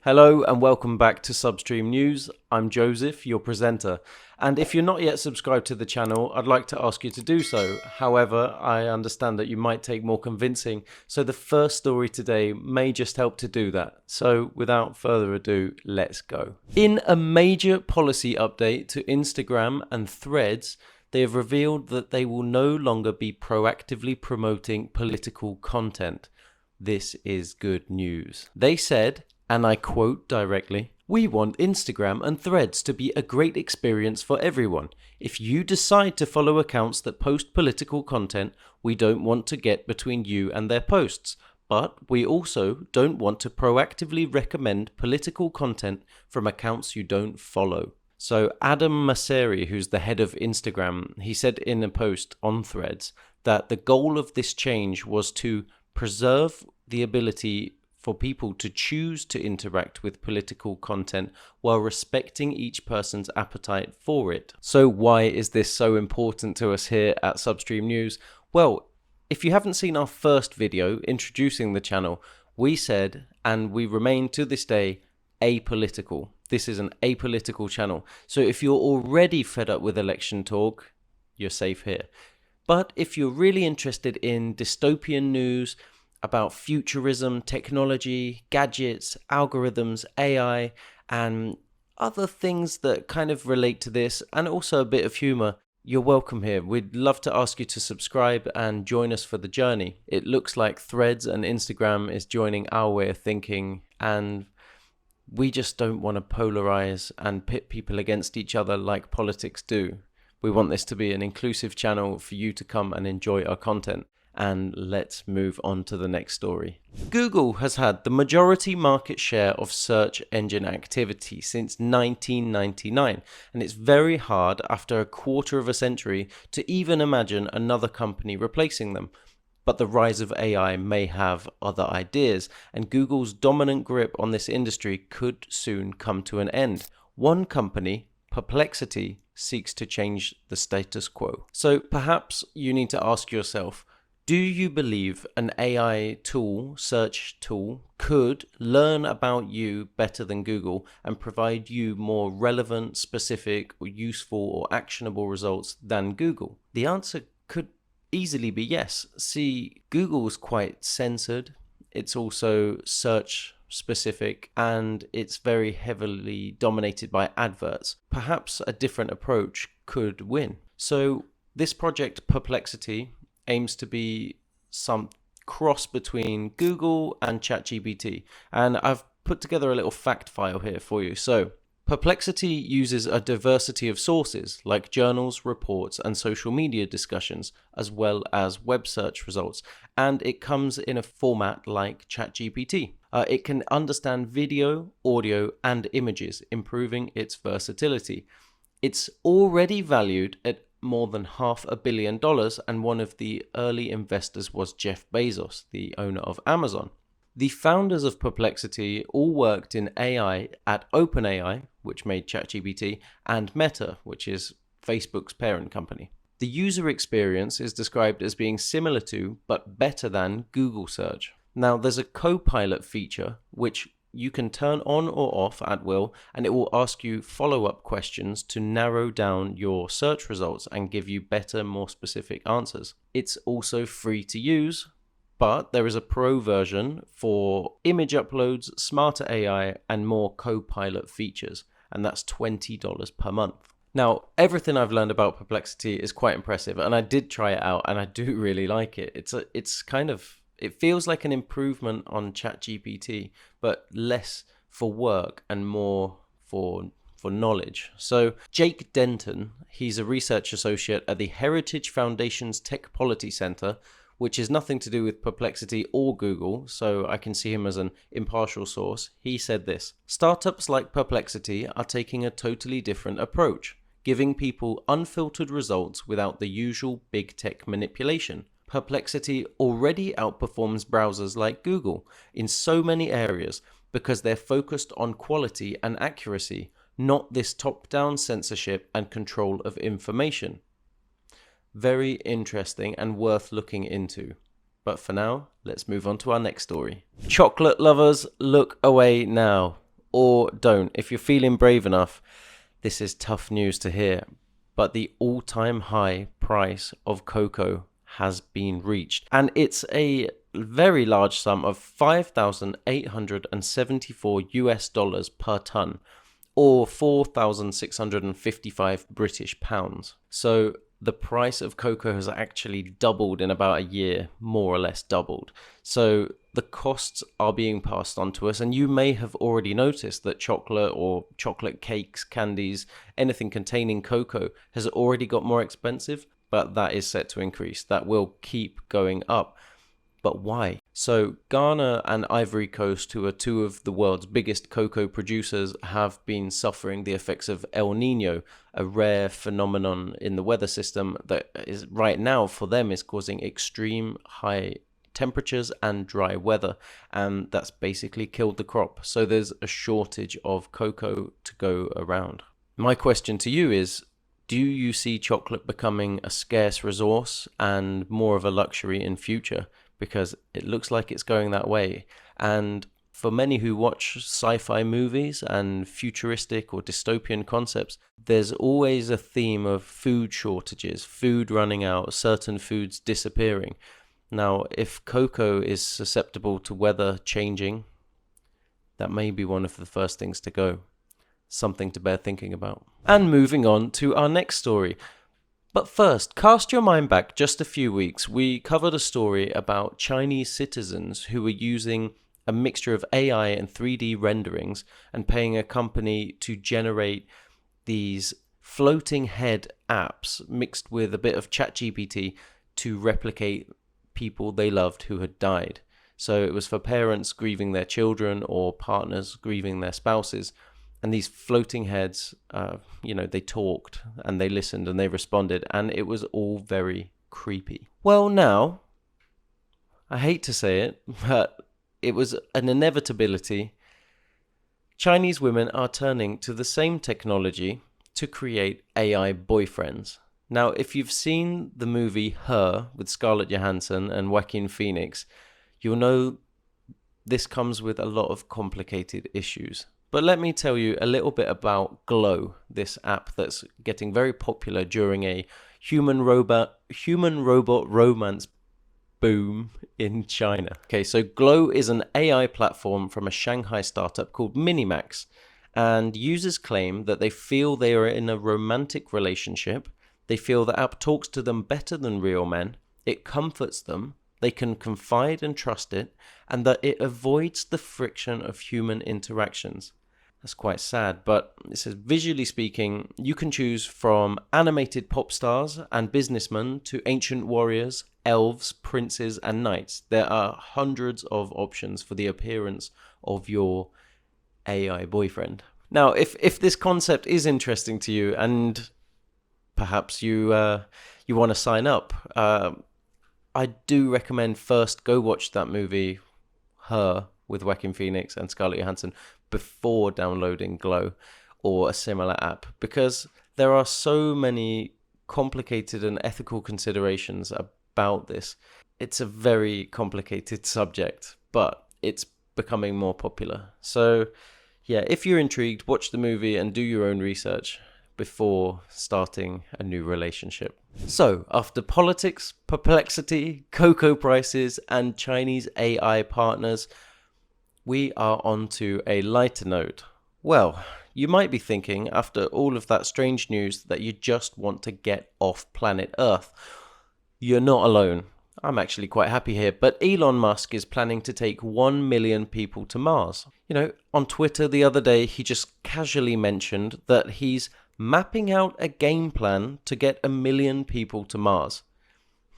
Hello and welcome back to Substream News. I'm Joseph, your presenter. And if you're not yet subscribed to the channel, I'd like to ask you to do so. However, I understand that you might take more convincing, so the first story today may just help to do that. So without further ado, let's go. In a major policy update to Instagram and Threads, they have revealed that they will no longer be proactively promoting political content. This is good news. They said, and I quote directly, "We want Instagram and Threads to be a great experience for everyone. If you decide to follow accounts that post political content, we don't want to get between you and their posts. But we also don't want to proactively recommend political content from accounts you don't follow." So Adam Mosseri, who's the head of Instagram, he said in a post on Threads that the goal of this change was to preserve the ability for people to choose to interact with political content while respecting each person's appetite for it. So why is this so important to us here at Substream News? Well, if you haven't seen our first video introducing the channel, we said, and we remain to this day, apolitical. This is an apolitical channel. So if you're already fed up with election talk, you're safe here. But if you're really interested in dystopian news, about futurism, technology, gadgets, algorithms, AI, and other things that kind of relate to this, and also a bit of humor, you're welcome here. We'd love to ask you to subscribe and join us for the journey. It looks like Threads and Instagram is joining our way of thinking, and we just don't want to polarize and pit people against each other like politics do. We want this to be an inclusive channel for you to come and enjoy our content. And let's move on to the next story. Google has had the majority market share of search engine activity since 1999, and it's very hard after a quarter of a century to even imagine another company replacing them. But the rise of AI may have other ideas, and Google's dominant grip on this industry could soon come to an end. One company, Perplexity, seeks to change the status quo. So perhaps you need to ask yourself, do you believe an AI tool, search tool, could learn about you better than Google and provide you more relevant, specific, or useful or actionable results than Google? The answer could easily be yes. See, Google's quite censored. It's also search specific, and it's very heavily dominated by adverts. Perhaps a different approach could win. So this project, Perplexity, aims to be some cross between Google and ChatGPT. And I've put together a little fact file here for you. So Perplexity uses a diversity of sources like journals, reports, and social media discussions, as well as web search results. And it comes in a format like ChatGPT. It can understand video, audio, and images, improving its versatility. It's already valued at more than $500 million, and one of the early investors was Jeff Bezos, the owner of Amazon. The founders of Perplexity all worked in AI at OpenAI, which made ChatGPT, and Meta, which is Facebook's parent company. The user experience is described as being similar to, but better than, Google search. Now, there's a Copilot feature which you can turn on or off at will, and it will ask you follow-up questions to narrow down your search results and give you better, more specific answers. It's also free to use, but there is a pro version for image uploads, smarter AI, and more Copilot features, and that's $20 per month. Now, everything I've learned about Perplexity is quite impressive, and I did try it out, and I do really like it. It feels like an improvement on ChatGPT, but less for work and more for knowledge. So Jake Denton, he's a research associate at the Heritage Foundation's Tech Policy Center, which is nothing to do with Perplexity or Google, so I can see him as an impartial source. He said this: "Startups like Perplexity are taking a totally different approach, giving people unfiltered results without the usual big tech manipulation. Perplexity already outperforms browsers like Google in so many areas because they're focused on quality and accuracy, not this top-down censorship and control of information." Very interesting and worth looking into. But for now, let's move on to our next story. Chocolate lovers, look away now. or don't. If you're feeling brave enough, this is tough news to hear. But the all-time high price of cocoa has been reached, and it's a very large sum of $5,874 per ton, or 4,655 British pounds. So the price of cocoa has actually doubled in about a year, more or less doubled. So the costs are being passed on to us, and you may have already noticed that chocolate or chocolate cakes, candies, anything containing cocoa has already got more expensive, but that is set to increase. That will keep going up. But why? So Ghana and Ivory Coast, who are two of the world's biggest cocoa producers, have been suffering the effects of El Nino, a rare phenomenon in the weather system that is right now for them is causing extreme high temperatures and dry weather, and that's basically killed the crop. So there's a shortage of cocoa to go around. My question to you is, do you see chocolate becoming a scarce resource and more of a luxury in future? Because it looks like it's going that way. And for many who watch sci-fi movies and futuristic or dystopian concepts, there's always a theme of food shortages, food running out, certain foods disappearing. Now, if cocoa is susceptible to weather changing, that may be one of the first things to go. Something to bear thinking about. And moving on to our next story. But first, cast your mind back just a few weeks. We covered a story about Chinese citizens who were using a mixture of AI and 3D renderings and paying a company to generate these floating head apps mixed with a bit of ChatGPT to replicate people they loved who had died. So it was for parents grieving their children or partners grieving their spouses. And these floating heads, they talked and they listened and they responded, and it was all very creepy. Well, now, I hate to say it, but it was an inevitability. Chinese women are turning to the same technology to create AI boyfriends. Now, if you've seen the movie Her with Scarlett Johansson and Joaquin Phoenix, you'll know this comes with a lot of complicated issues. But let me tell you a little bit about Glow, this app that's getting very popular during a human-robot romance boom in China. Okay, so Glow is an AI platform from a Shanghai startup called Minimax, and users claim that they feel they are in a romantic relationship. They feel the app talks to them better than real men, it comforts them, they can confide and trust it, and that it avoids the friction of human interactions. That's quite sad, but it says, visually speaking, you can choose from animated pop stars and businessmen to ancient warriors, elves, princes, and knights. There are hundreds of options for the appearance of your AI boyfriend. Now, if this concept is interesting to you and perhaps you want to sign up, I do recommend first go watch that movie, Her, with Joaquin Phoenix and Scarlett Johansson, before downloading Glow or a similar app, because there are so many complicated and ethical considerations about this. It's a very complicated subject, but it's becoming more popular. So yeah, if you're intrigued, watch the movie and do your own research before starting a new relationship. So, after politics, perplexity, cocoa prices, and Chinese AI partners, we are on to a lighter note. Well, you might be thinking, after all of that strange news, that you just want to get off planet Earth. You're not alone. I'm actually quite happy here, but Elon Musk is planning to take 1 million people to Mars. On Twitter the other day, he just casually mentioned that he's mapping out a game plan to get 1 million people to Mars.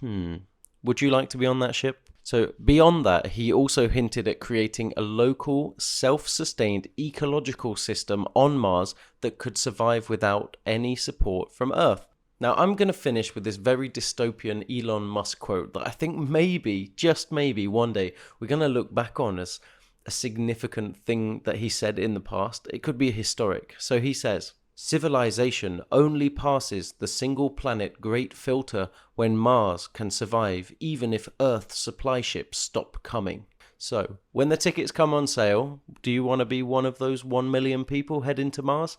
Would you like to be on that ship? So beyond that, he also hinted at creating a local, self-sustained ecological system on Mars that could survive without any support from Earth. Now, I'm going to finish with this very dystopian Elon Musk quote that I think maybe, just maybe, one day we're going to look back on as a significant thing that he said in the past. It could be historic. So he says, "Civilization only passes the single planet great filter when Mars can survive, even if Earth's supply ships stop coming." So, when the tickets come on sale, do you want to be one of those 1 million people heading to Mars?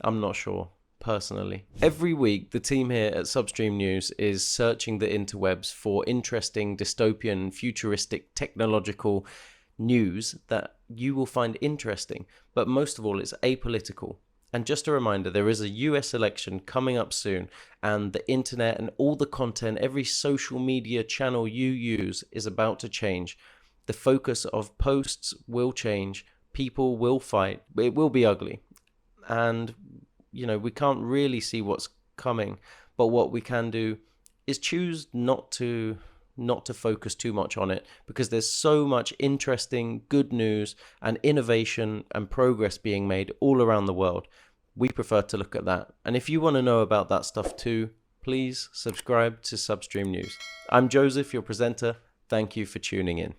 I'm not sure, personally. Every week, the team here at Substream News is searching the interwebs for interesting, dystopian, futuristic, technological news that you will find interesting, but most of all, it's apolitical. And just a reminder, there is a US election coming up soon, and the internet and all the content, every social media channel you use is about to change. The focus of posts will change, people will fight, it will be ugly. And, we can't really see what's coming, but what we can do is choose not to focus too much on it, because there's so much interesting, good news and innovation and progress being made all around the world. We prefer to look at that. And if you want to know about that stuff too, please subscribe to Substream News. I'm Joseph, your presenter. Thank you for tuning in.